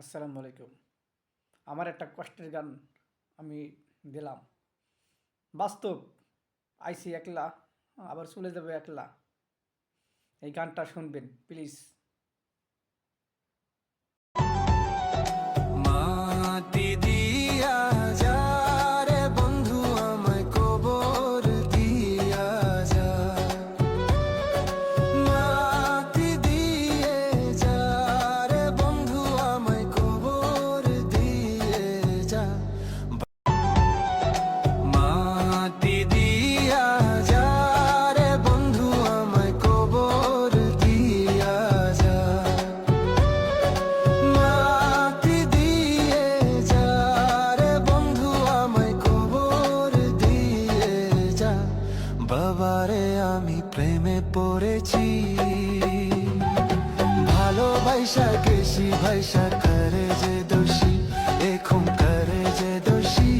আসসালামু আলাইকুম। আমার একটা কষ্টের গান আমি দিলাম। বাস্তব, আইছি একলা, আবার চলে যাবে একলা। এই গানটা শুনবেন প্লিজ। মাটি দিয়া যা রে বন্ধু আমায় কবর দিয়া যা, মাটি দিয়ে যা রে বন্ধু আমায় কবর দিয়ে যা, মাটি দিয়া যা রে বন্ধু আমায় কবর দিয়া যা, মাটি দিয়ে যা রে বন্ধু আমায় কবর দিয়ে যা। বাবারে আমি প্রেমে পড়েছি, ভালোবাসা গেছি ভাইসা করে যে দোষী, এখন করে যে দোষী।